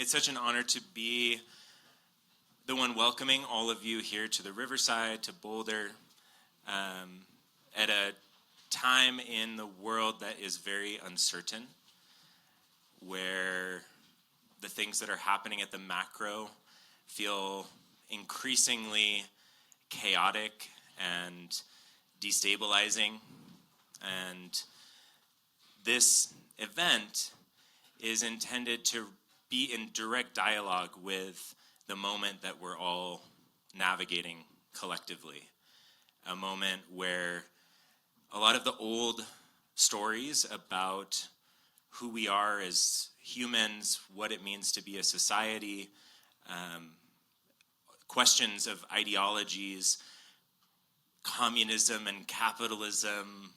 It's such an honor to be the one welcoming all of you here to the Riverside, to Boulder, at a time in the world that is very uncertain, where the things that are happening at the macro feel increasingly chaotic and destabilizing. And this event is intended to be in direct dialogue with the moment that we're all navigating collectively. A moment where a lot of the old stories about who we are as humans, what it means to be a society, questions of ideologies, communism and capitalism,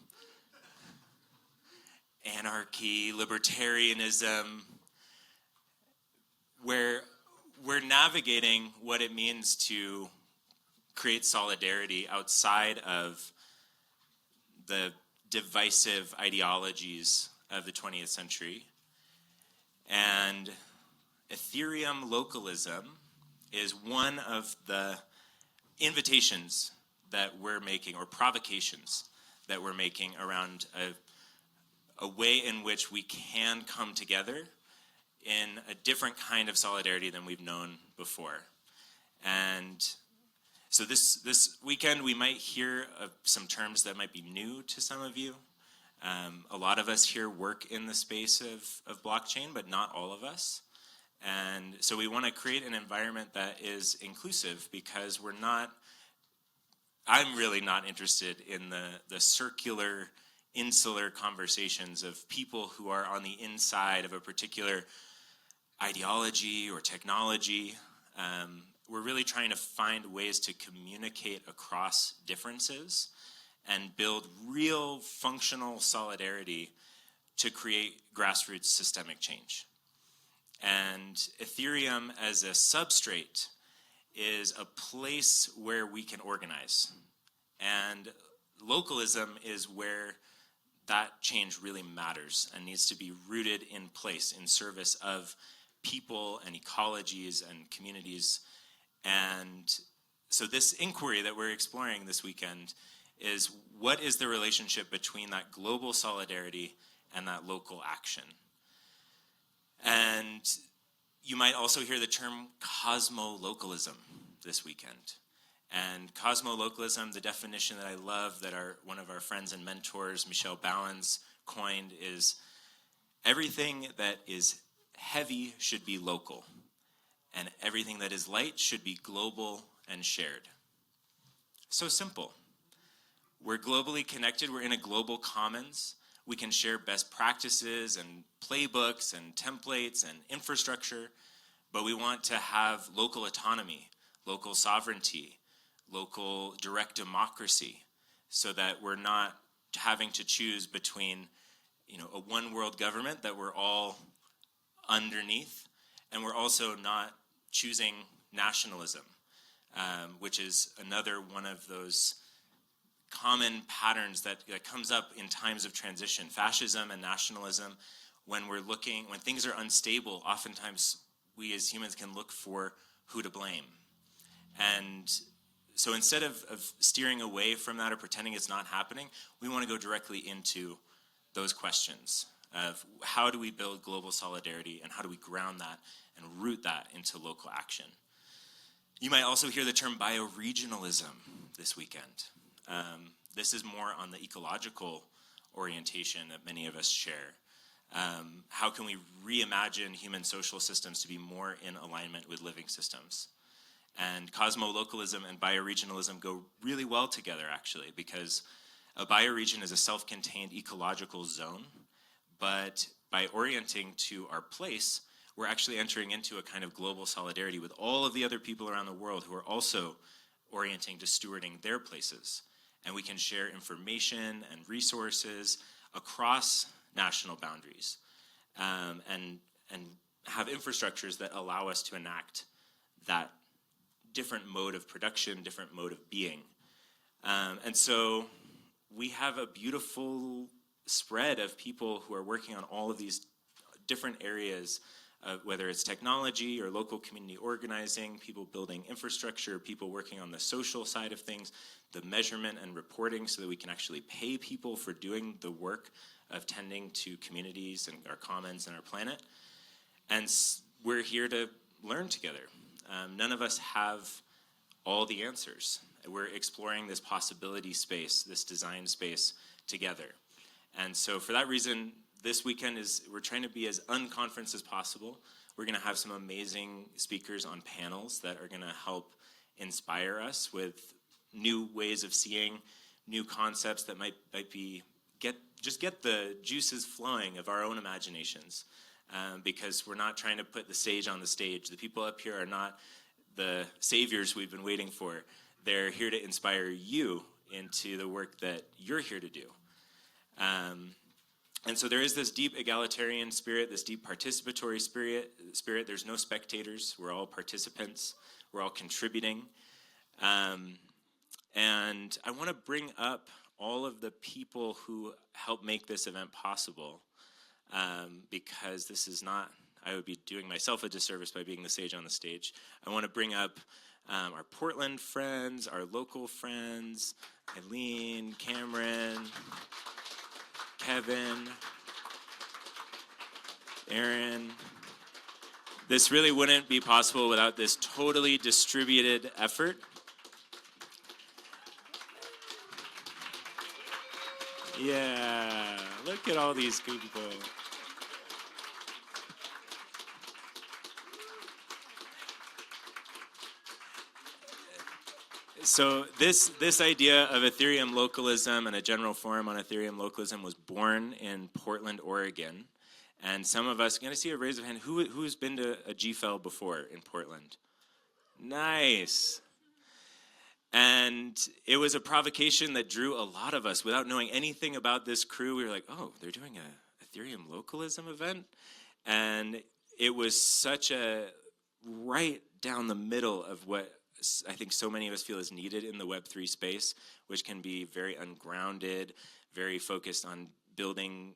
anarchy, libertarianism, where we're navigating what it means to create solidarity outside of the divisive ideologies of the 20th century. And Ethereum localism is one of the invitations that we're making, or provocations that we're making around a way in which we can come together in a different kind of solidarity than we've known before. And so this weekend we might hear some terms that might be new to some of you. A lot of us here work in the space of blockchain, but not all of us. And so we want to create an environment that is inclusive, because I'm really not interested in the circular, insular conversations of people who are on the inside of a particular ideology or technology. We're really trying to find ways to communicate across differences and build real functional solidarity to create grassroots systemic change. And Ethereum as a substrate is a place where we can organize. And localism is where that change really matters and needs to be rooted in place in service of people and ecologies and communities. And so this inquiry that we're exploring this weekend is, what is the relationship between that global solidarity and that local action? And you might also hear the term cosmo-localism this weekend. And cosmo-localism, the definition that I love that one of our friends and mentors, Michelle Ballins, coined is, everything that is heavy should be local, and everything that is light should be global and shared. So simple. We're globally connected. We're in a global commons. We can share best practices and playbooks and templates and infrastructure, but we want to have local autonomy, local sovereignty, local direct democracy, so that we're not having to choose between, a one world government that we're all underneath, and we're also not choosing nationalism, which is another one of those common patterns that comes up in times of transition. Fascism and nationalism, when things are unstable, oftentimes we as humans can look for who to blame. And so instead of steering away from that or pretending it's not happening, we want to go directly into those questions of, how do we build global solidarity, and how do we ground that and root that into local action? You might also hear the term bioregionalism this weekend. This is more on the ecological orientation that many of us share. How can we reimagine human social systems to be more in alignment with living systems? And cosmo-localism and bioregionalism go really well together, actually, because a bioregion is a self-contained ecological zone, but by orienting to our place, we're actually entering into a kind of global solidarity with all of the other people around the world who are also orienting to stewarding their places. And we can share information and resources across national boundaries, and have infrastructures that allow us to enact that different mode of production, different mode of being. And so we have a beautiful spread of people who are working on all of these different areas whether it's technology or local community organizing, people building infrastructure, people working on the social side of things, the measurement and reporting so that we can actually pay people for doing the work of tending to communities and our commons and our planet. And we're here to learn together. None of us have all the answers. We're exploring this possibility space, this design space together. And so for that reason, this weekend we're trying to be as unconference as possible. We're going to have some amazing speakers on panels that are going to help inspire us with new ways of seeing, new concepts that might be get the juices flowing of our own imaginations. Because we're not trying to put the sage on the stage. The people up here are not the saviors we've been waiting for. They're here to inspire you into the work that you're here to do. And so there is this deep egalitarian spirit, this deep participatory spirit. There's no spectators. We're all participants. We're all contributing. And I want to bring up all of the people who help make this event possible, because this is not, I would be doing myself a disservice by being the sage on the stage. I want to bring up our Portland friends, our local friends, Eileen, Cameron, Kevin, Aaron. This really wouldn't be possible without this totally distributed effort. Yeah, look at all these people. So this idea of Ethereum localism and a general forum on Ethereum localism was born in Portland, Oregon. And some of us, can I see a raise of hand? Who's been to a GFEL before in Portland? Nice. And it was a provocation that drew a lot of us. Without knowing anything about this crew, we were like, oh, they're doing a Ethereum localism event? And it was such a right down the middle of what I think so many of us feel is needed in the Web3 space, which can be very ungrounded, very focused on building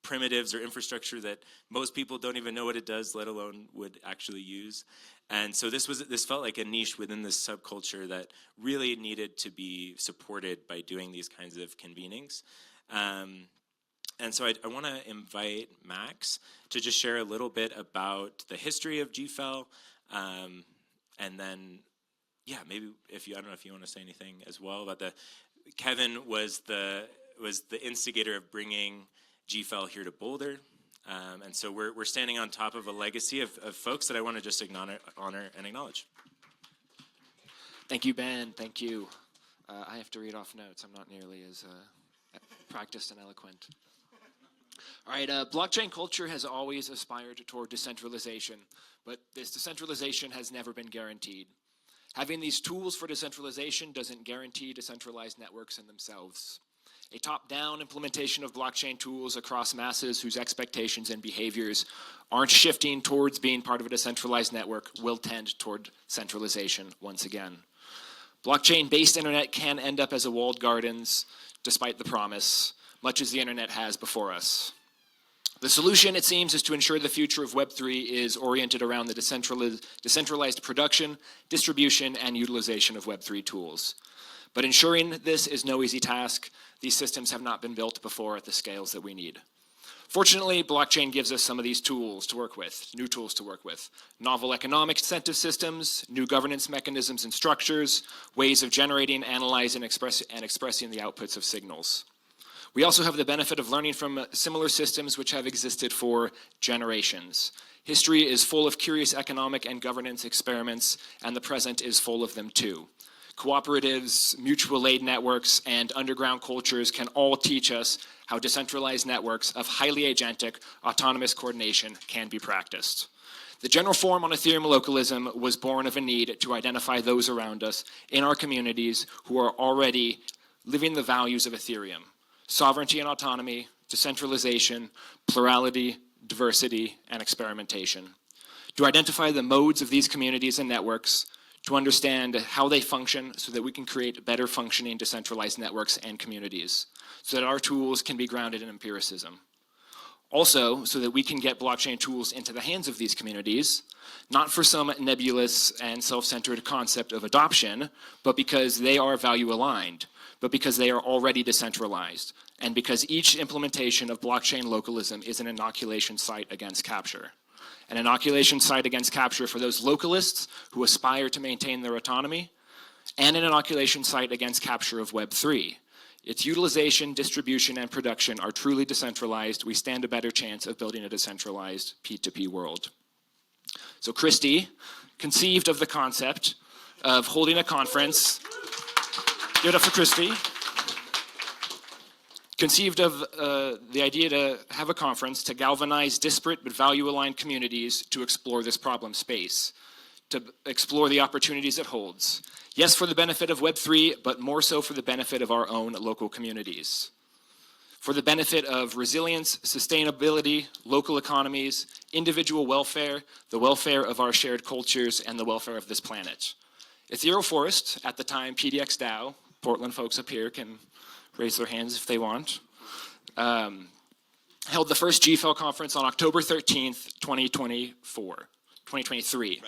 primitives or infrastructure that most people don't even know what it does, let alone would actually use. And so this felt like a niche within this subculture that really needed to be supported by doing these kinds of convenings. And so I want to invite Max to just share a little bit about the history of GFEL, and then, yeah, maybe I don't know if you want to say anything as well about Kevin was the instigator of bringing GFEL here to Boulder. And so we're standing on top of a legacy of folks that I want to just honor and acknowledge. Thank you, Ben. Thank you. I have to read off notes. I'm not nearly as practiced and eloquent. All right, blockchain culture has always aspired toward decentralization, but this decentralization has never been guaranteed. Having these tools for decentralization doesn't guarantee decentralized networks in themselves. A top-down implementation of blockchain tools across masses whose expectations and behaviors aren't shifting towards being part of a decentralized network will tend toward centralization once again. Blockchain-based internet can end up as a walled gardens, despite the promise, much as the internet has before us. The solution, it seems, is to ensure the future of Web3 is oriented around the decentralized production, distribution, and utilization of Web3 tools. But ensuring this is no easy task. These systems have not been built before at the scales that we need. Fortunately, blockchain gives us some of these tools to work with, new tools to work with. Novel economic incentive systems, new governance mechanisms and structures, ways of generating, analyzing, and expressing the outputs of signals. We also have the benefit of learning from similar systems which have existed for generations. History is full of curious economic and governance experiments, and the present is full of them too. Cooperatives, mutual aid networks, and underground cultures can all teach us how decentralized networks of highly agentic, autonomous coordination can be practiced. The General Forum on Ethereum localism was born of a need to identify those around us in our communities who are already living the values of Ethereum: sovereignty and autonomy, decentralization, plurality, diversity, and experimentation. To identify the modes of these communities and networks, to understand how they function so that we can create better functioning decentralized networks and communities, so that our tools can be grounded in empiricism. Also, so that we can get blockchain tools into the hands of these communities, not for some nebulous and self-centered concept of adoption, but because they are value aligned, but because they are already decentralized, and because each implementation of blockchain localism is an inoculation site against capture. An inoculation site against capture for those localists who aspire to maintain their autonomy, and an inoculation site against capture of Web3. Its utilization, distribution, and production are truly decentralized. We stand a better chance of building a decentralized P2P world. So Christie conceived of the concept of holding a conference. Give it up for Christie. Conceived of the idea to have a conference to galvanize disparate but value-aligned communities to explore this problem space, to explore the opportunities it holds. Yes, for the benefit of Web3, but more so for the benefit of our own local communities. For the benefit of resilience, sustainability, local economies, individual welfare, the welfare of our shared cultures, and the welfare of this planet. Ethereum Forest, at the time PDX DAO, Portland folks up here can raise their hands if they want, held the first GFEL conference on October 13th, 2023.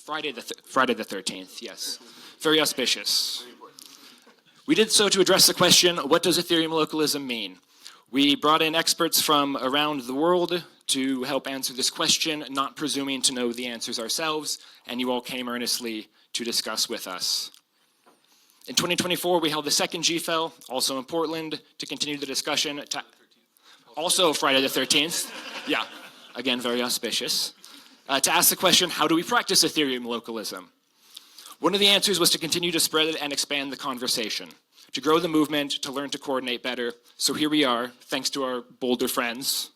Friday the 13th, yes. Very auspicious. We did so to address the question, what does Ethereum localism mean? We brought in experts from around the world to help answer this question, not presuming to know the answers ourselves, and you all came earnestly to discuss with us. In 2024, we held the second GFEL, also in Portland, to continue the discussion. Also Friday the 13th. Yeah, again, very auspicious. To ask the question, how do we practice Ethereum localism? One of the answers was to continue to spread and expand the conversation, to grow the movement, to learn to coordinate better. So here we are, thanks to our Boulder friends,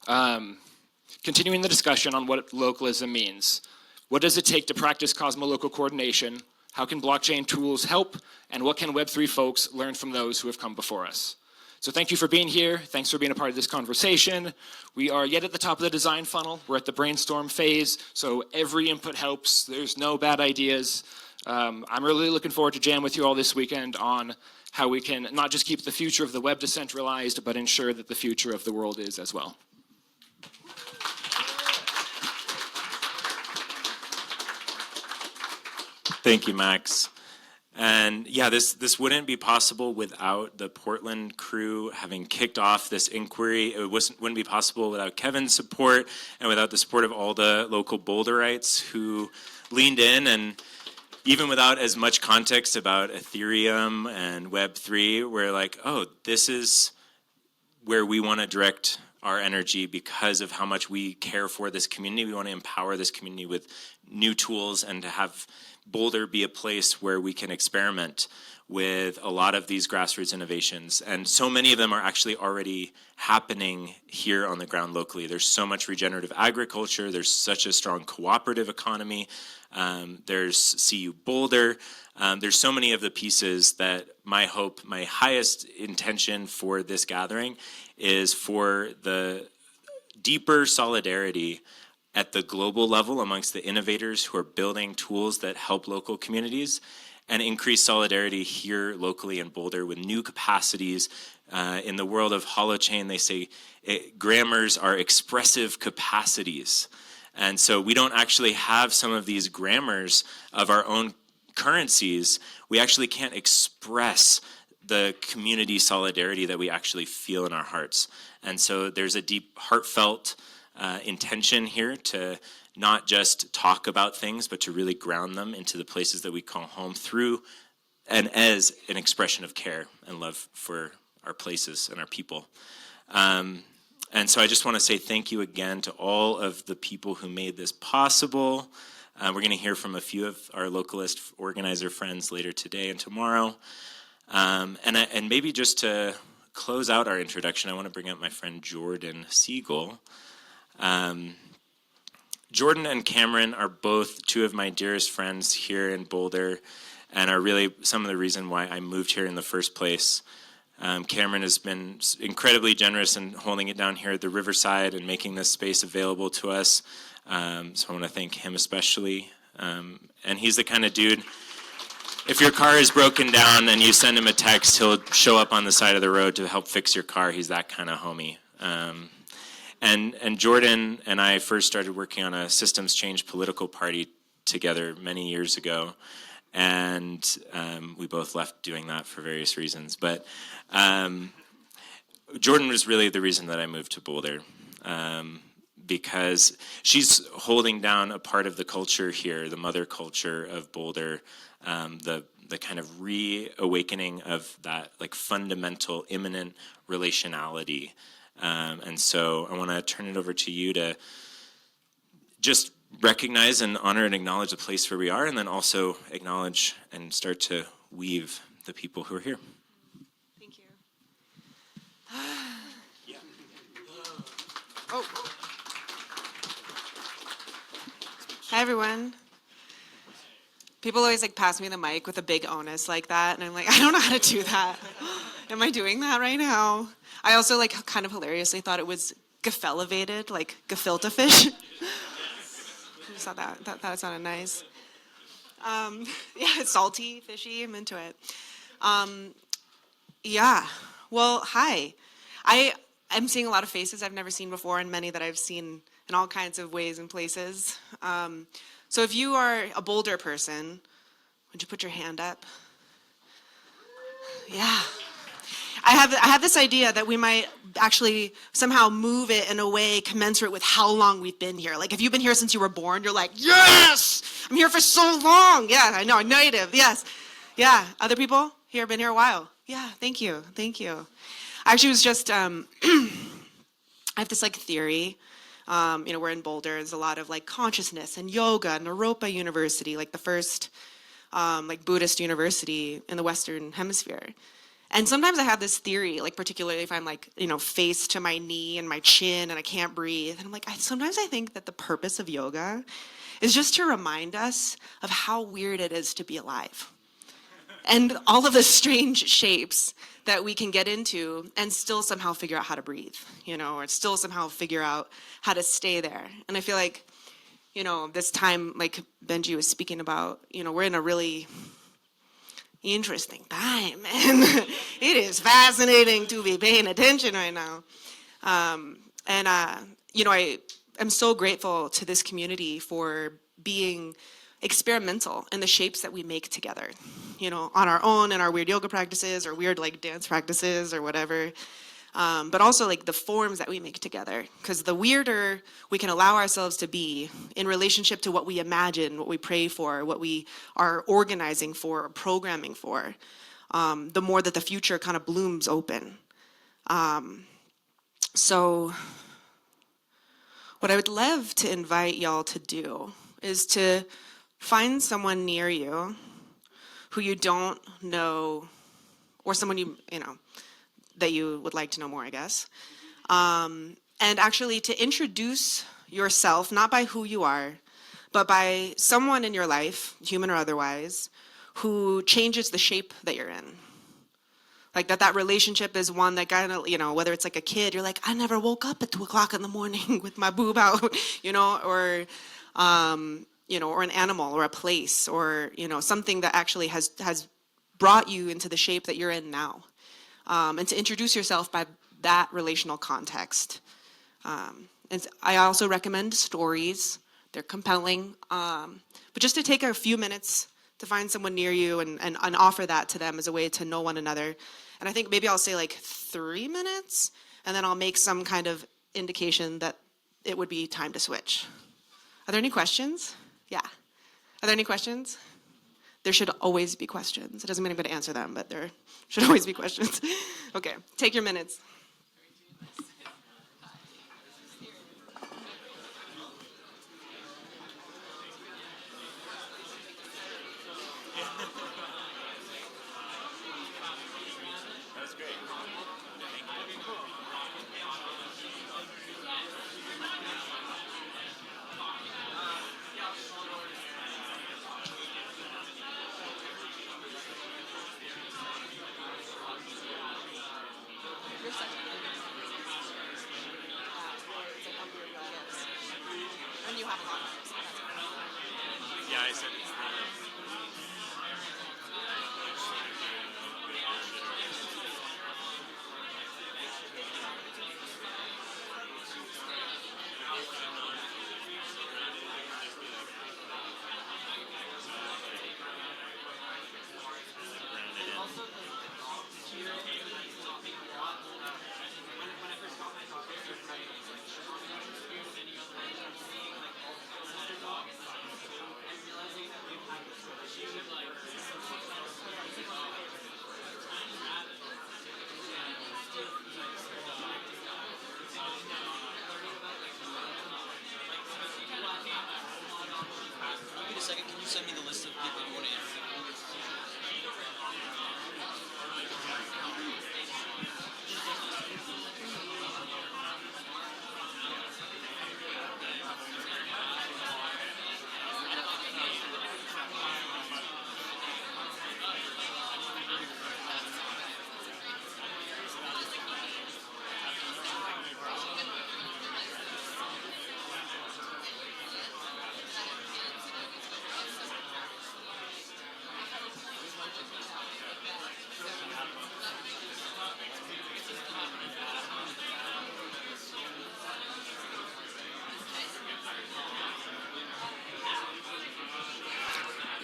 continuing the discussion on what localism means. What does it take to practice cosmolocal coordination? How can blockchain tools help? And what can Web3 folks learn from those who have come before us? So thank you for being here. Thanks for being a part of this conversation. We are yet at the top of the design funnel. We're at the brainstorm phase, so every input helps. There's no bad ideas. I'm really looking forward to jam with you all this weekend on how we can not just keep the future of the web decentralized, but ensure that the future of the world is as well. Thank you, Max. And yeah, this wouldn't be possible without the Portland crew having kicked off this inquiry. It wouldn't be possible without Kevin's support and without the support of all the local Boulderites who leaned in. And even without as much context about Ethereum and Web3, we're like, oh, this is where we want to direct our energy because of how much we care for this community. We want to empower this community with new tools and to have Boulder be a place where we can experiment with a lot of these grassroots innovations. And so many of them are actually already happening here on the ground locally. There's so much regenerative agriculture. There's such a strong cooperative economy. There's CU Boulder. There's so many of the pieces that my hope, my highest intention for this gathering is for the deeper solidarity at the global level amongst the innovators who are building tools that help local communities, and increase solidarity here locally in Boulder with new capacities. In the world of holochain, they say grammars are expressive capacities. And so we don't actually have some of these grammars of our own currencies. We actually can't express the community solidarity that we actually feel in our hearts. And so there's a deep, heartfelt intention here to not just talk about things, but to really ground them into the places that we call home through and as an expression of care and love for our places and our people. And so I just want to say thank you again to all of the people who made this possible. We're going to hear from a few of our localist organizer friends later today and tomorrow. And maybe just to close out our introduction, I want to bring up my friend Jordan Siegel. Jordan and Cameron are both two of my dearest friends here in Boulder and are really some of the reason why I moved here in the first place. Cameron has been incredibly generous in holding it down here at the Riverside and making this space available to us. So I want to thank him especially. And he's the kind of dude, if your car is broken down and you send him a text, he'll show up on the side of the road to help fix your car. He's that kind of homie. And Jordan and I first started working on a systems change political party together many years ago. And we both left doing that for various reasons. But Jordan was really the reason that I moved to Boulder. Because she's holding down a part of the culture here, the mother culture of Boulder, the kind of reawakening of that like fundamental immanent relationality. And so I want to turn it over to you to just recognize and honor and acknowledge the place where we are, and then also acknowledge and start to weave the people who are here. Thank you. Oh. Hi, everyone. People always like pass me the mic with a big onus like that, and I'm like, I don't know how to do that. Am I doing that right now? I also like kind of hilariously thought it was GFELivated, like gefilte fish. I just thought that sounded nice. Yeah, salty, fishy. I'm into it. Yeah. Well, hi. I'm seeing a lot of faces I've never seen before, and many that I've seen in all kinds of ways and places. So if you are a Boulder person, would you put your hand up? Yeah. I have this idea that we might actually somehow move it in a way commensurate with how long we've been here. Like if you've been here since you were born, you're like, yes, I'm here for so long. Yeah, I know, native, yes. Yeah, other people here, been here a while. Yeah, thank you. I actually was just, I have this like theory. We're in Boulder. There's a lot of like consciousness and yoga and Naropa University, like the first like Buddhist university in the Western Hemisphere. And sometimes I have this theory, like particularly if I'm like, face to my knee and my chin and I can't breathe. And I'm like, sometimes I think that the purpose of yoga is just to remind us of how weird it is to be alive. And all of the strange shapes that we can get into and still somehow figure out how to breathe, or still somehow figure out how to stay there. And I feel like, this time, like Benji was speaking about, we're in a really interesting time, and it is fascinating to be paying attention right now. I am so grateful to this community for being experimental in the shapes that we make together, on our own in our weird yoga practices or weird like dance practices or whatever, but also like the forms that we make together, because the weirder we can allow ourselves to be in relationship to what we imagine, what we pray for, what we are organizing for or programming for, the more that the future kind of blooms open. So what I would love to invite y'all to do is to find someone near you who you don't know, or someone that you would like to know more, I guess. And actually to introduce yourself, not by who you are, but by someone in your life, human or otherwise, who changes the shape that you're in. Like that relationship is one that kind of, whether it's like a kid, you're like, I never woke up at 2 o'clock in the morning with my boob out, or an animal or a place or, something that actually has brought you into the shape that you're in now. And to introduce yourself by that relational context. And I also recommend stories. They're compelling. But just to take a few minutes to find someone near you and offer that to them as a way to know one another. And I think maybe I'll say like 3 minutes, and then I'll make some kind of indication that it would be time to switch. Are there any questions? Yeah. Are there any questions? There should always be questions. It doesn't mean I'm going to answer them, but there should always be questions. Okay, take your minutes. That was great. And you have a lot of Yeah, I said.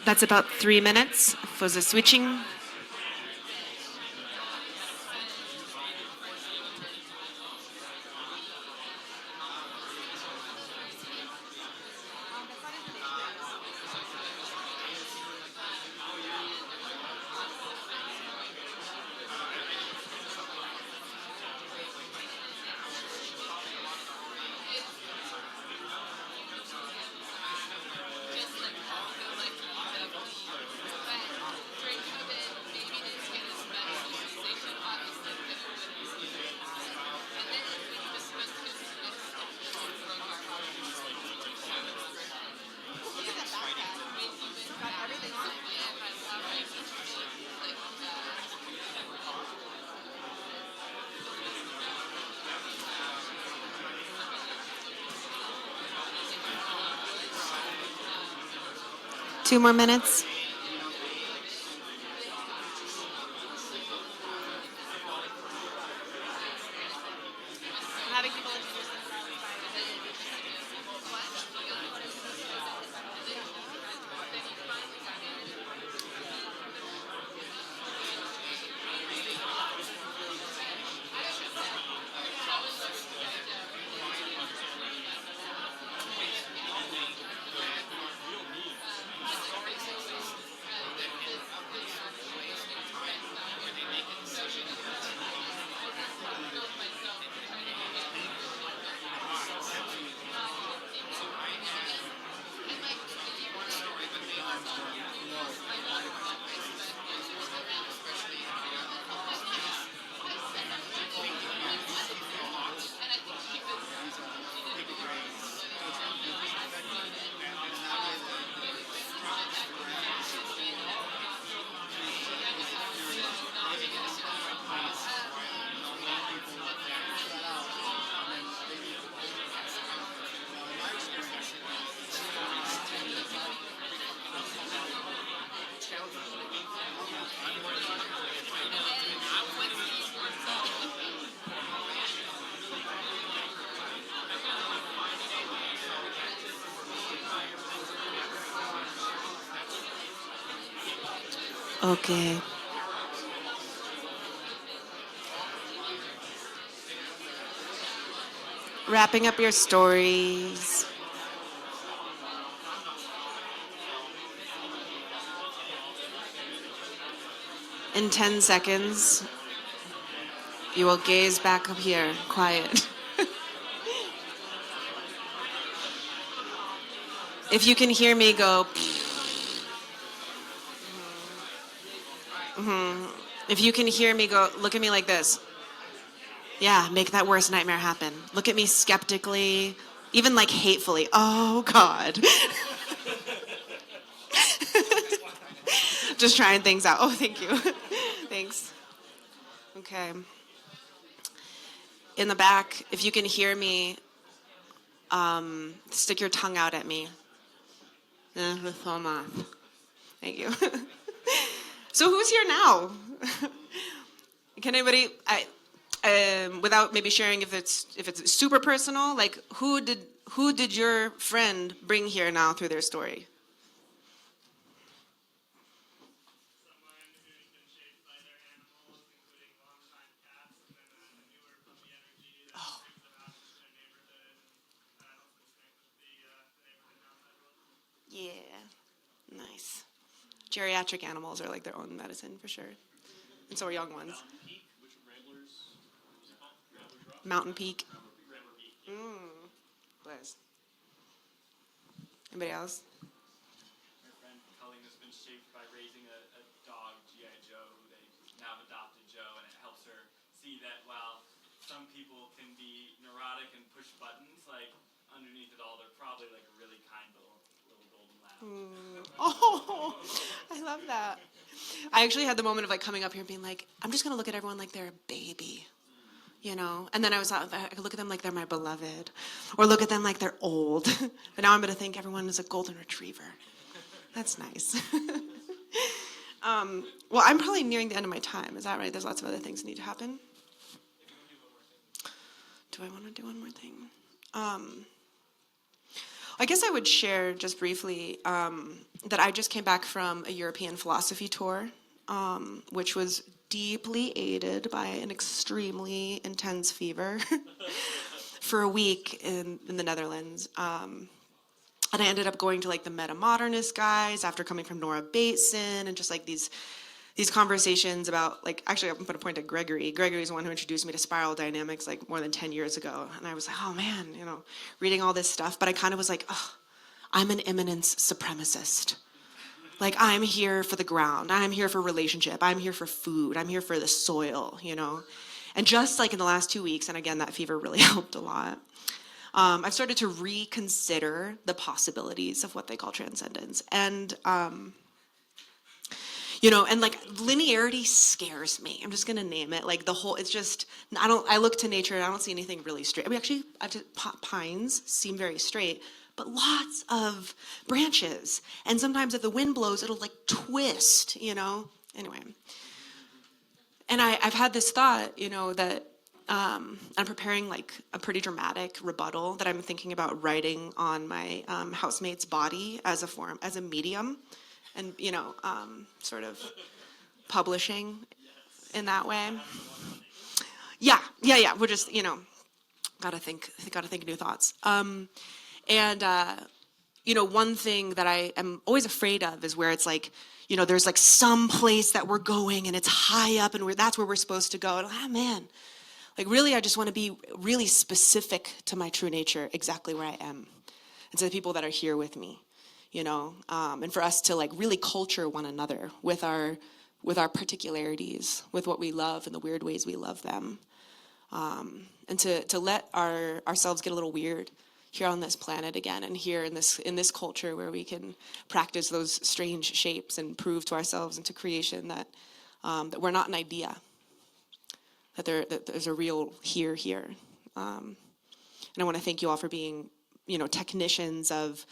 That's about 3 minutes for the switching. Two more minutes. Okay. Wrapping up your stories. In 10 seconds, you will gaze back up here, quiet. If you can hear me go, if you can hear me go, look at me like this. Yeah, make that worst nightmare happen. Look at me skeptically, even like hatefully. Oh, God. Just trying things out. Oh, thank you. Thanks. Okay. In the back, if you can hear me, stick your tongue out at me. Thank you. So who's here now? Can anybody, without maybe sharing if it's super personal, like who did your friend bring here now through their story? Yeah, nice. Geriatric animals are like their own medicine for sure, and so are young ones. Mountain Peak. Bless. Anybody else? My friend Colleen has been shaped by raising a dog, G.I. Joe, who they now have adopted Joe, and it helps her see that while some people can be neurotic and push buttons, like underneath it all, they're probably like a really kind little golden lab. Oh, I love that. I actually had the moment of like coming up here and being like, I'm just gonna look at everyone like they're a baby. You know, and then I could look at them like they're my beloved, or look at them like they're old. But now I'm going to think everyone is a golden retriever. That's nice. Well, I'm probably nearing the end of my time. Is that right? There's lots of other things that need to happen. Do I want to do one more thing? I guess I would share just briefly that I just came back from a European philosophy tour, which was deeply aided by an extremely intense fever for a week in the Netherlands. And I ended up going to like the meta-modernist guys after coming from Nora Bateson, and just like these conversations about, like, actually I'm going to point to Gregory. Gregory's the one who introduced me to spiral dynamics like more than 10 years ago. And I was like, oh man, reading all this stuff. But I kind of was like, oh, I'm an immanence supremacist. Like, I'm here for the ground. I'm here for relationship. I'm here for food. I'm here for the soil, And just like in the last 2 weeks, and again, that fever really helped a lot, I've started to reconsider the possibilities of what they call transcendence. And, and like linearity scares me. I'm just going to name it. Like it's just, I look to nature and I don't see anything really straight. I mean, actually, pines seem very straight, but lots of branches. And sometimes if the wind blows, it'll like twist, Anyway. And I've had this thought, that I'm preparing like a pretty dramatic rebuttal that I'm thinking about writing on my housemate's body as a medium, and sort of publishing in that way. Yeah. We're just gotta think new thoughts. One thing that I am always afraid of is where it's like, there's like some place that we're going and it's high up and that's where we're supposed to go. And man. Like, really, I just want to be really specific to my true nature, exactly where I am, and to the people that are here with me, and for us to like really culture one another with our particularities, with what we love and the weird ways we love them, and to let ourselves get a little weird here on this planet again, and here in this culture where we can practice those strange shapes and prove to ourselves and to creation that we're not an idea. That there's a real here. And I want to thank you all for being, technicians of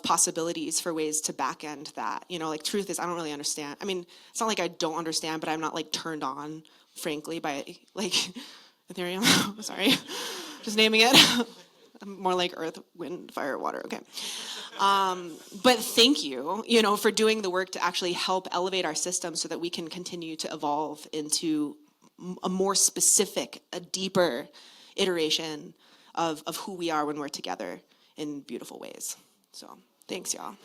possibilities for ways to back end that. Like, truth is, I don't really understand. I mean, it's not like I don't understand, but I'm not like turned on, frankly, by like Ethereum. Sorry, just naming it. I'm more like earth, wind, fire, water. Okay. But thank you, for doing the work to actually help elevate our system so that we can continue to evolve into a more specific, a deeper iteration of who we are when we're together in beautiful ways. So thanks, y'all.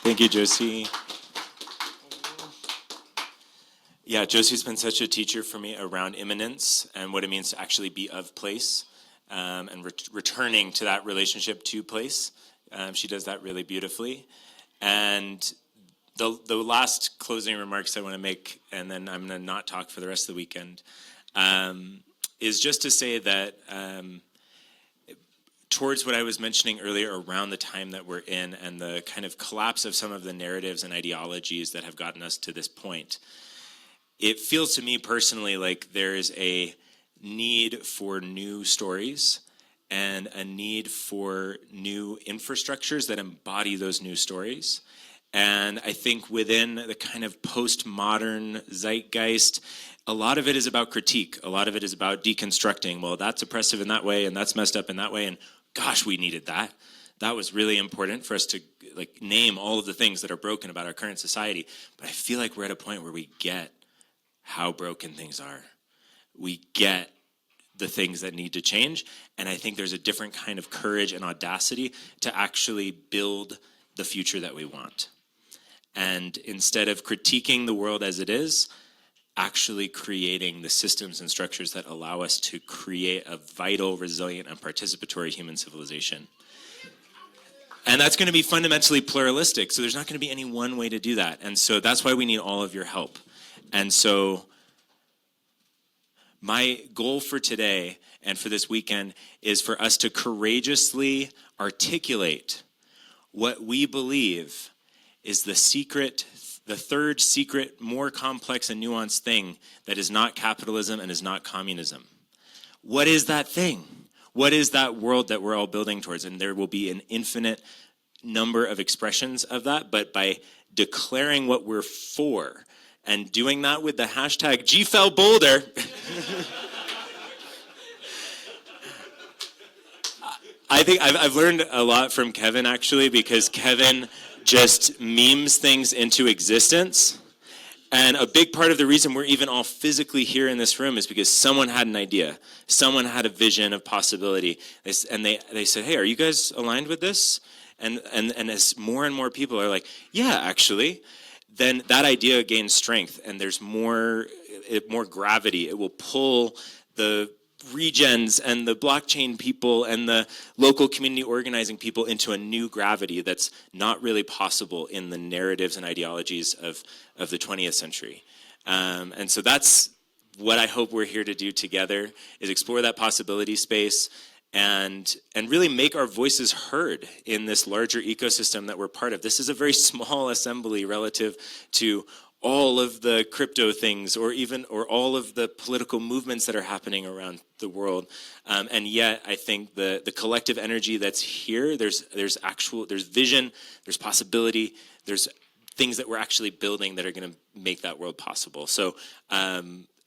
Thank you, Josie. Yeah, Josie's been such a teacher for me around immanence and what it means to actually be of place, and returning to that relationship to place. She does that really beautifully. And the last closing remarks I want to make, and then I'm going to not talk for the rest of the weekend, is just to say that towards what I was mentioning earlier around the time that we're in and the kind of collapse of some of the narratives and ideologies that have gotten us to this point, it feels to me personally like there is a need for new stories and a need for new infrastructures that embody those new stories. And I think within the kind of postmodern zeitgeist, a lot of it is about critique. A lot of it is about deconstructing. Well, that's oppressive in that way, and that's messed up in that way, and gosh, we needed that. That was really important for us to like name all of the things that are broken about our current society. But I feel like we're at a point where we get how broken things are. We get the things that need to change, and I think there's a different kind of courage and audacity to actually build the future that we want. And instead of critiquing the world as it is, actually creating the systems and structures that allow us to create a vital, resilient, and participatory human civilization. And that's going to be fundamentally pluralistic, so there's not going to be any one way to do that. And so that's why we need all of your help. And so my goal for today and for this weekend is for us to courageously articulate what we believe is the secret, the third secret, more complex and nuanced thing that is not capitalism and is not communism. What is that thing? What is that world that we're all building towards? And there will be an infinite number of expressions of that, but by declaring what we're for and doing that with the hashtag GFEL Boulder, I think I've learned a lot from Kevin, actually, because Kevin just memes things into existence. And a big part of the reason we're even all physically here in this room is because someone had an idea. Someone had a vision of possibility. And they said, hey, are you guys aligned with this? And as more and more people are like, yeah, actually, then that idea gains strength, and there's more gravity. It will pull the regens and the blockchain people and the local community organizing people into a new gravity that's not really possible in the narratives and ideologies of the 20th century. And so that's what I hope we're here to do together, is explore that possibility space and really make our voices heard in this larger ecosystem that we're part of. This is a very small assembly relative to all of the crypto things, or all of the political movements that are happening around the world. And yet, I think the collective energy that's here, there's vision, there's possibility, there's things that we're actually building that are going to make that world possible. So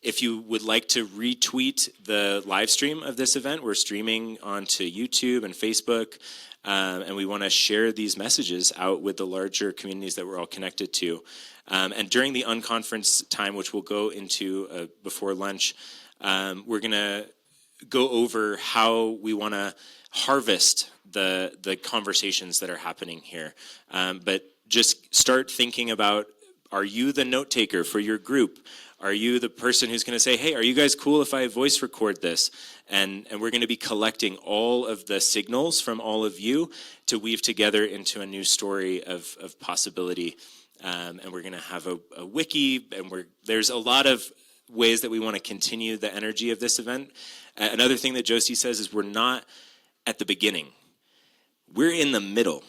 if you would like to retweet the live stream of this event, we're streaming onto YouTube and Facebook, and we want to share these messages out with the larger communities that we're all connected to. And during the unconference time, which we'll go into before lunch, we're going to go over how we want to harvest the conversations that are happening here. But just start thinking about, are you the note taker for your group? Are you the person who's going to say, hey, are you guys cool if I voice record this? And we're going to be collecting all of the signals from all of you to weave together into a new story of possibility. And we're going to have a wiki, and there's a lot of ways that we want to continue the energy of this event. Another thing that Josie says is we're not at the beginning. We're in the middle.